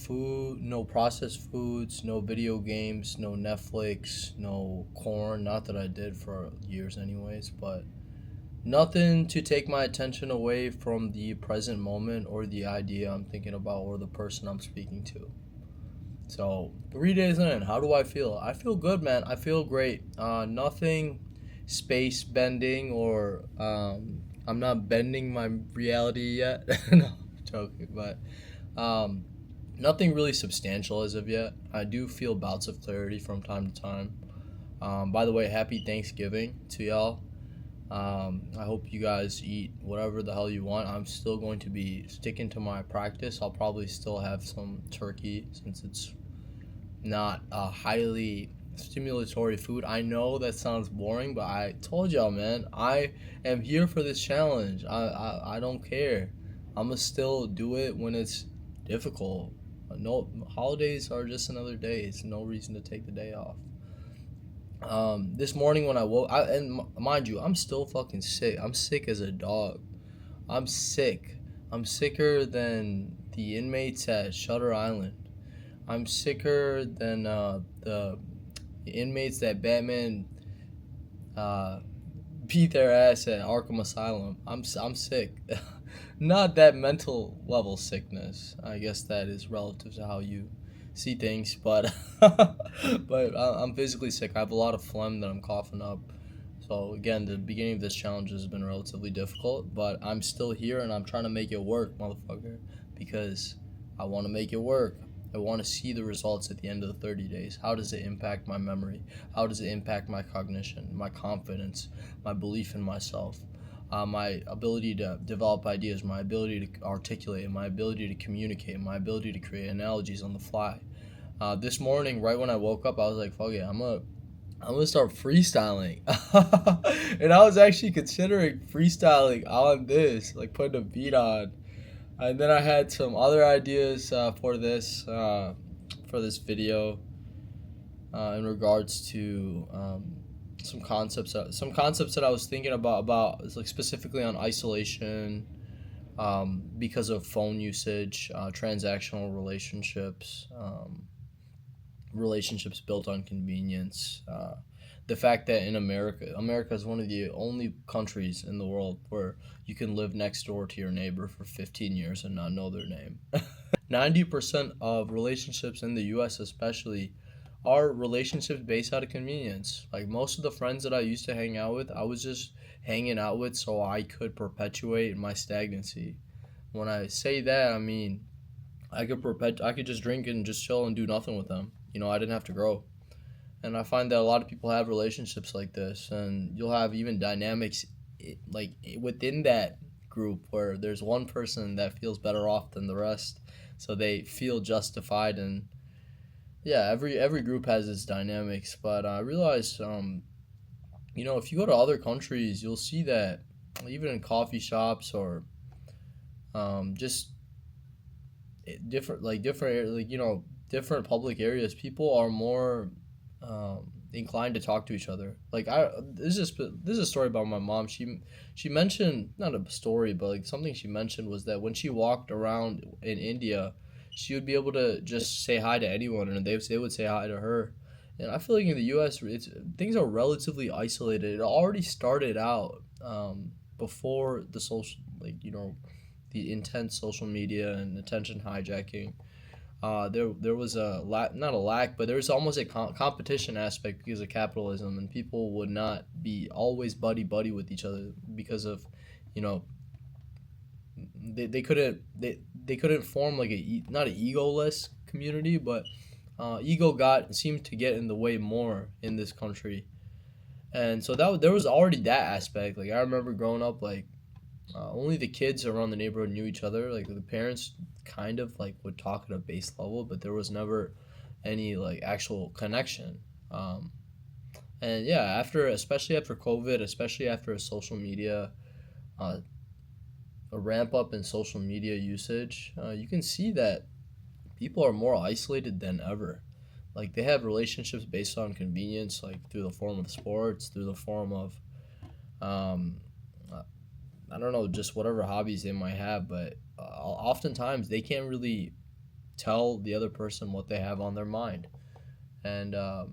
food, no processed foods, no video games, no Netflix, no corn. Not that I did for years, anyways, but nothing to take my attention away from the present moment or the idea I'm thinking about or the person I'm speaking to. So 3 days in, how do I feel? I feel good, man. I feel great. Nothing space bending or I'm not bending my reality yet. No, I'm joking, but um, nothing really substantial as of yet. I do feel bouts of clarity from time to time. By the way, happy Thanksgiving to y'all. I hope you guys eat whatever the hell you want. I'm still going to be sticking to my practice. I'll probably still have some turkey since it's not a highly stimulatory food. I know that sounds boring, but I told y'all, man, I am here for this challenge. I don't care. I'm gonna still do it when it's difficult. No, holidays are just another day. It's no reason to take the day off. This morning when I woke, mind you, I'm still fucking sick. I'm sick as a dog. I'm sick. I'm sicker than the inmates at Shutter Island. I'm sicker than the inmates that Batman uh, beat their ass at Arkham Asylum. I'm sick. Not that mental level sickness. I guess that is relative to how you see things, but I'm physically sick. I have a lot of phlegm that I'm coughing up. So again, the beginning of this challenge has been relatively difficult, but I'm still here and I'm trying to make it work, motherfucker, because I want to make it work. I want to see the results at the end of the 30 days. How does it impact my memory? How does it impact my cognition, my confidence, my belief in myself, my ability to develop ideas, my ability to articulate, my ability to communicate, my ability to create analogies on the fly. This morning, right when I woke up, I was like, fuck it, I'm gonna start freestyling. And I was actually considering freestyling on this, like putting a beat on. And then I had some other ideas for this video in regards to some concepts that I was thinking about like specifically on isolation, because of phone usage, transactional relationships, relationships built on convenience. The fact that in America is one of the only countries in the world where you can live next door to your neighbor for 15 years and not know their name. 90% of relationships in the US, especially, are relationships based out of convenience. Like most of the friends that I used to hang out with, I was just hanging out with so I could perpetuate my stagnancy. When I say that, I mean I could just drink and just chill and do nothing with them. I didn't have to grow. And I find that a lot of people have relationships like this, and you'll have even dynamics within that group where there's one person that feels better off than the rest, so they feel justified. And yeah, every group has its dynamics, but I realized, if you go to other countries, you'll see that even in coffee shops or just different public areas, people are more inclined to talk to each other. Like this is a story about my mom. She mentioned, not a story, but like something she mentioned was that when she walked around in India, she would be able to just say hi to anyone, and they would say hi to her. And I feel like in the U.S., things are relatively isolated. It already started out before the social, the intense social media and attention hijacking. There was not a lack, but there was almost a competition aspect because of capitalism, and people would not be always buddy buddy with each other because of, you know, they couldn't form like not an egoless community, but ego got seemed to get in the way more in this country, and so there was already that aspect. Like I remember growing up, like only the kids around the neighborhood knew each other. Like the parents kind of like would talk at a base level, but there was never any like actual connection. And yeah, especially after COVID, especially after a social media, uh, a ramp up in social media usage, you can see that people are more isolated than ever. Like they have relationships based on convenience, like through the form of sports, through the form of um, I don't know, just whatever hobbies they might have, but oftentimes they can't really tell the other person what they have on their mind. And a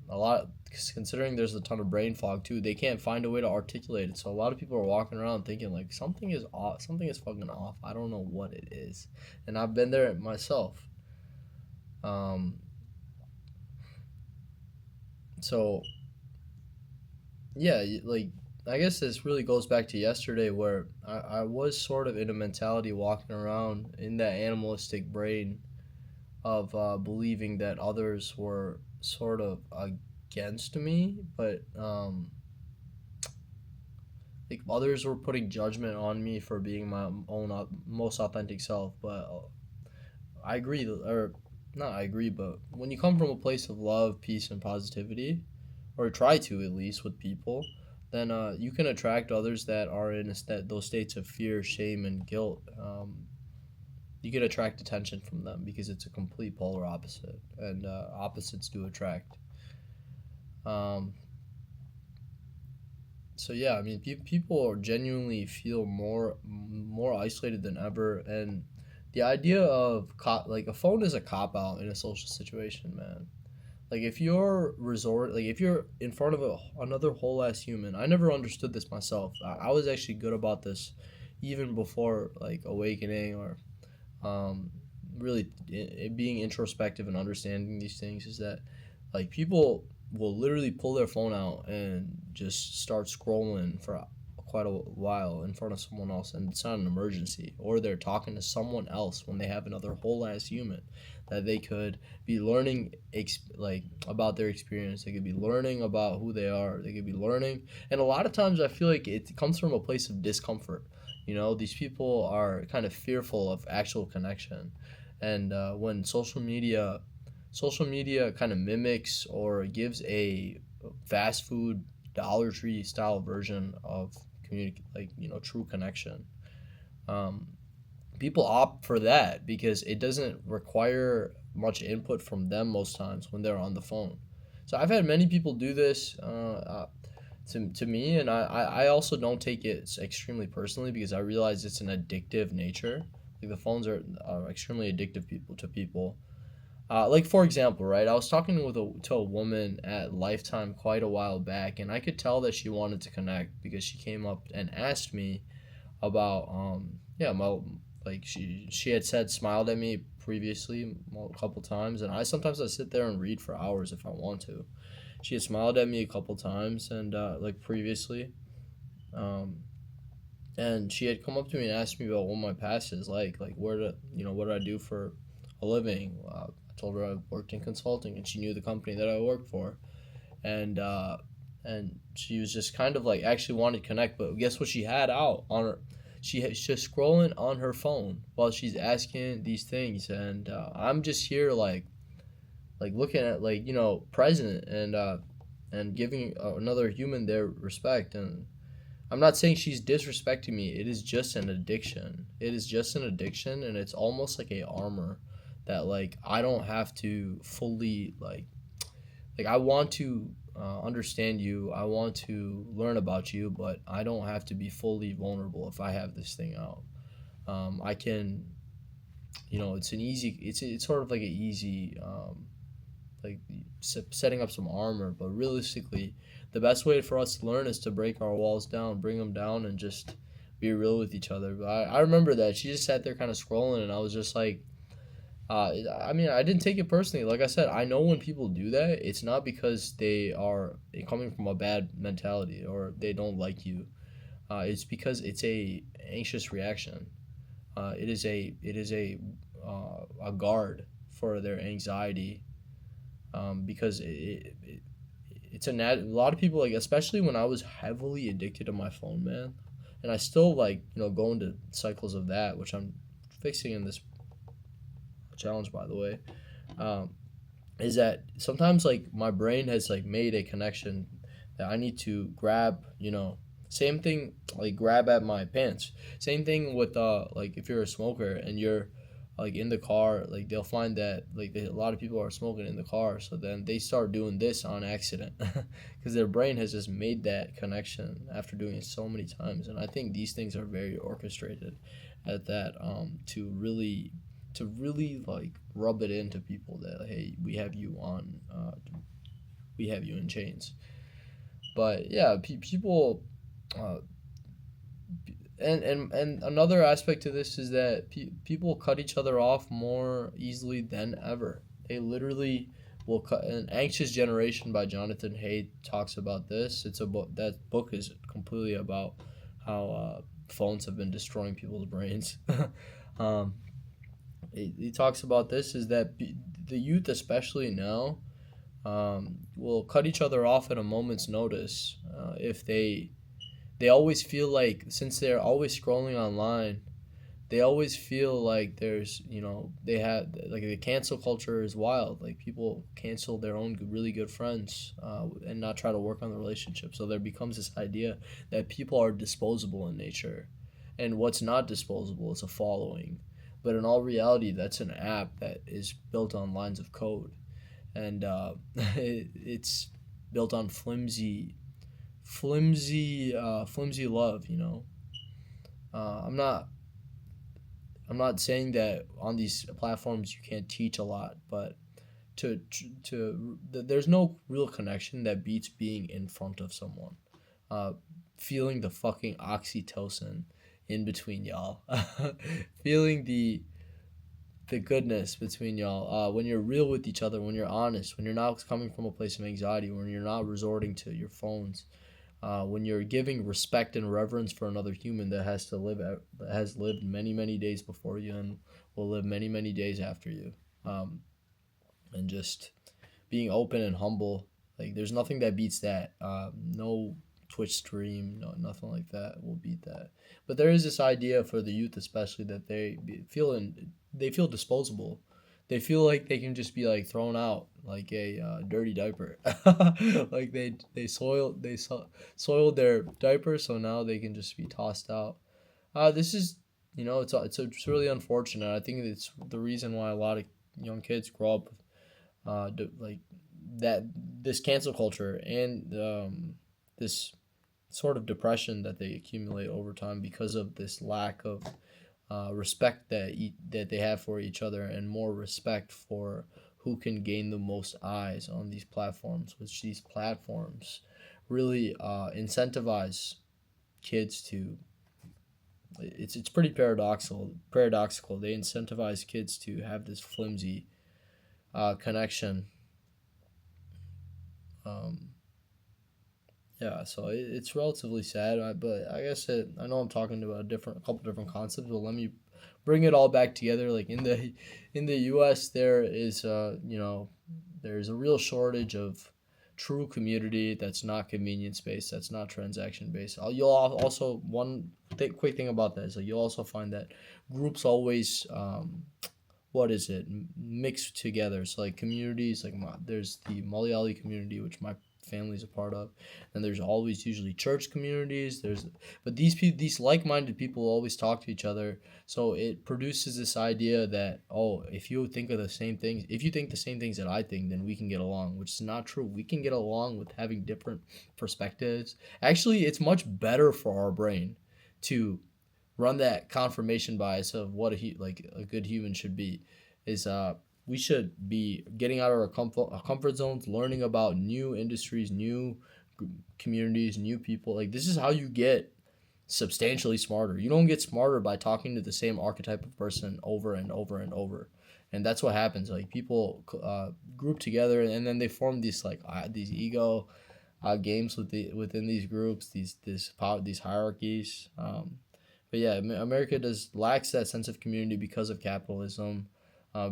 lot, considering there's a ton of brain fog too, they can't find a way to articulate it. So a lot of people are walking around thinking like something is off, something is fucking off. I don't know what it is, and I've been there myself. Um, so yeah, like I guess this really goes back to yesterday where I was sort of in a mentality walking around in that animalistic brain of believing that others were sort of against me, but like others were putting judgment on me for being my own most authentic self. But I agree, or not I agree, but when you come from a place of love, peace, and positivity, or try to at least with people, then you can attract others that are in those states of fear, shame, and guilt. You can attract attention from them because it's a complete polar opposite, and opposites do attract. Um, so yeah, I mean, people genuinely feel more isolated than ever, and the idea of like a phone is a cop out in a social situation, man. Like if you're in front of another whole ass human. I never understood this myself. I was actually good about this, even before like awakening or um, really being introspective and understanding these things. Is that like people will literally pull their phone out and just start scrolling for quite a while in front of someone else, and it's not an emergency, or they're talking to someone else when they have another whole ass human that they could be learning like about their experience. They could be learning about who they are. They could be learning, and a lot of times I feel like it comes from a place of discomfort. These people are kind of fearful of actual connection, and when social media kind of mimics or gives a fast food Dollar Tree style version of true connection. Um, People opt for that because it doesn't require much input from them most times when they're on the phone. So I've had many people do this to me, and I also don't take it extremely personally because I realize it's an addictive nature. Like the phones are extremely addictive to people. Like for example, right? I was talking to a woman at Lifetime quite a while back, and I could tell that she wanted to connect because she came up and asked me about yeah, my like she had said smiled at me previously a couple times, and I sit there and read for hours if I want to. She had smiled at me a couple times, and like previously, um, and she had come up to me and asked me about what my past is like what do I do for a living. I told her I worked in consulting, and she knew the company that I worked for, and she was just kind of like actually wanted to connect. But guess what she had out on her? She's just scrolling on her phone while she's asking these things, and I'm just here like looking at present and giving another human their respect. And I'm not saying she's disrespecting me. It is just an addiction. It is just an addiction, and it's almost like a armor that like I don't have to fully like I want to understand you. I want to learn about you, but I don't have to be fully vulnerable if I have this thing out. I can, it's an easy. It's sort of like an easy, like setting up some armor. But realistically, the best way for us to learn is to break our walls down, bring them down, and just be real with each other. But I remember that she just sat there kind of scrolling, and I was just like, I mean, I didn't take it personally. Like I said, I know when people do that, it's not because they are coming from a bad mentality or they don't like you. It's because it's a anxious reaction. It is a guard for their anxiety. Because it's a lot of people like, especially when I was heavily addicted to my phone, man, and I still go into cycles of that, which I'm fixing in this challenge, by the way. um, is that sometimes like my brain has like made a connection that I need to grab, same thing like grab at my pants. Same thing with like if you're a smoker and you're like in the car, like they'll find that like a lot of people are smoking in the car, so then they start doing this on accident because their brain has just made that connection after doing it so many times. And I think these things are very orchestrated at that to really to really like rub it into people that hey, we have you in chains. But yeah, people, uh, and another aspect to this is that people cut each other off more easily than ever. They literally will cut. An Anxious Generation by Jonathan Haidt talks about this. It's a book. That book is completely about how phones have been destroying people's brains. um, he talks about this is that the youth, especially now, will cut each other off at a moment's notice if they always feel like, since they're always scrolling online, they always feel like there's, they have like the cancel culture is wild. Like people cancel their own really good friends and not try to work on the relationship. So there becomes this idea that people are disposable in nature, and what's not disposable is a following. But in all reality, that's an app that is built on lines of code, and it's built on flimsy love. Uh, I'm not I'm not saying that on these platforms you can't teach a lot, but there's no real connection that beats being in front of someone, uh, feeling the fucking oxytocin in between y'all, feeling the goodness between y'all, when you're real with each other, when you're honest, when you're not coming from a place of anxiety, when you're not resorting to your phones, when you're giving respect and reverence for another human that has lived many days before you and will live many days after you, and just being open and humble. Like there's nothing that beats that. No Twitch stream, no nothing like that will beat that. But there is this idea for the youth, especially, that they feel disposable. They feel like they can just be like thrown out like a dirty diaper. Like soiled their diaper, so now they can just be tossed out. This is, it's really unfortunate. I think it's the reason why a lot of young kids grow up like that, this cancel culture, and this sort of depression that they accumulate over time because of this lack of respect that they have for each other, and more respect for who can gain the most eyes on these platforms, which these platforms really incentivize kids to. It's pretty paradoxical. They incentivize kids to have this flimsy connection. um, Yeah, so it's relatively sad, but I guess I know I'm talking about a couple different concepts, but let me bring it all back together. Like in the U.S., there's a real shortage of true community that's not convenience based, that's not transaction based. Also quick thing about that is, like, you'll also find that groups always what is it mixed together. So like communities, like there's the Malayali community, which my family's a part of, and there's always usually church communities. But these like-minded people always talk to each other, so it produces this idea that, oh, if you think the same things that I think, then we can get along, which is not true. We can get along with having different perspectives. Actually, it's much better for our brain to run that confirmation bias of what like a good human should be, is we should be getting out of our comfort zones, learning about new industries, new communities, new people. Like this is how you get substantially smarter. You don't get smarter by talking to the same archetype of person over and over and over. And that's what happens. Like people group together, and then they form these ego games within these groups, these hierarchies. But yeah, America does lacks that sense of community because of capitalism,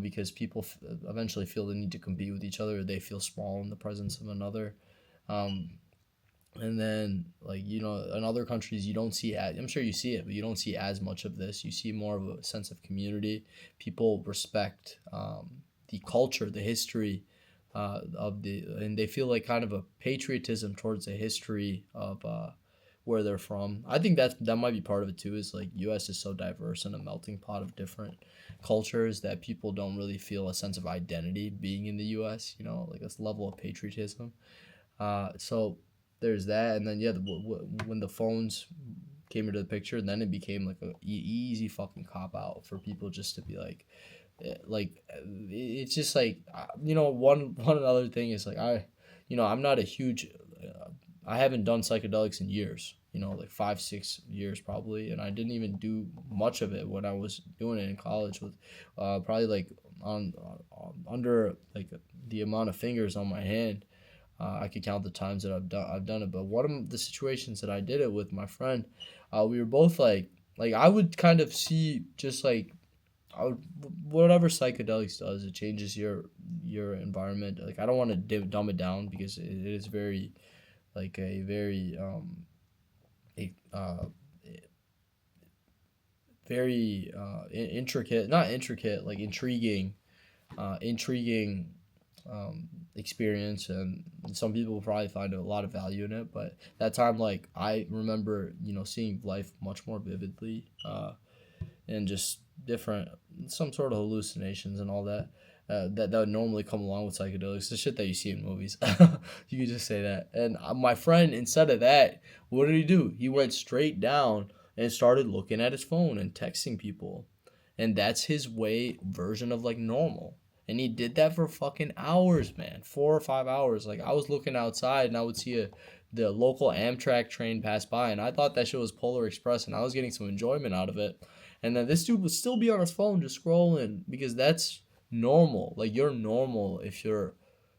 because people eventually feel the need to compete with each other. They feel small in the presence of another. Um, and then, like, in other countries, you don't see. I'm sure you see it, but you don't see as much of this. You see more of a sense of community. People respect the culture, the history and they feel like kind of a patriotism towards the history of where they're from. I think that might be part of it too. Is like U.S. is so diverse and a melting pot of different cultures that people don't really feel a sense of identity being in the U.S. Like this level of patriotism. So there's that, and then yeah, when the phones came into the picture, then it became like a easy fucking cop out for people just to be like, it's just like one other thing is like I'm not a huge I haven't done psychedelics in years, like 5 6 years probably, and I didn't even do much of it when I was doing it in college with probably like under like the amount of fingers on my hand. I could count the times that I've done it. But one of the situations that I did it with my friend, we were both like I would kind of see just like I would, whatever psychedelics does, it changes your environment. Like I don't want to dumb it down because it is very like a very a, very intricate, not intricate, like intriguing experience, and some people will probably find a lot of value in it. But that time, like I remember, seeing life much more vividly, and just different, some sort of hallucinations and all that. That would normally come along with psychedelics, the shit that you see in movies. You could just say that. And my friend, instead of that, what did he do? He went straight down and started looking at his phone and texting people, and that's his way version of like normal. And he did that for fucking hours, man, 4 or 5 hours. Like I was looking outside and I would see the local Amtrak train pass by, and I thought that shit was Polar Express, and I was getting some enjoyment out of it. And then this dude would still be on his phone just scrolling because that's normal. Like you're normal if you're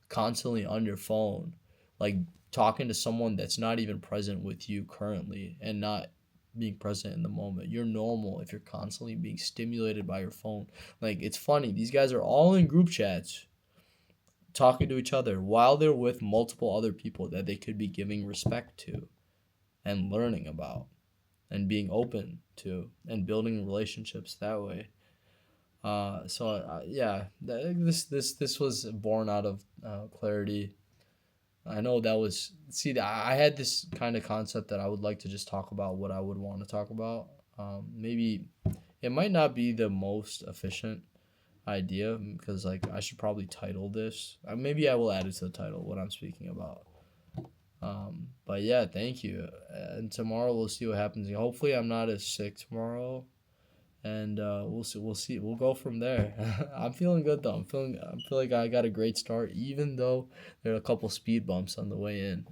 constantly on your phone, like talking to someone that's not even present with you currently and not being present in the moment. You're normal if you're constantly being stimulated by your phone. Like it's funny, these guys are all in group chats talking to each other while they're with multiple other people that they could be giving respect to and learning about and being open to and building relationships that way. Yeah, this was born out of clarity. I know that was see. I had this kind of concept that I would like to just talk about what I would want to talk about. Maybe it might not be the most efficient idea because like I should probably title this. Maybe I will add it to the title what I'm speaking about. But yeah, thank you. And tomorrow we'll see what happens. Hopefully, I'm not as sick tomorrow, and we'll see. We'll see. We'll go from there. I'm feeling good though. I feel like I got a great start, even though there are a couple speed bumps on the way in.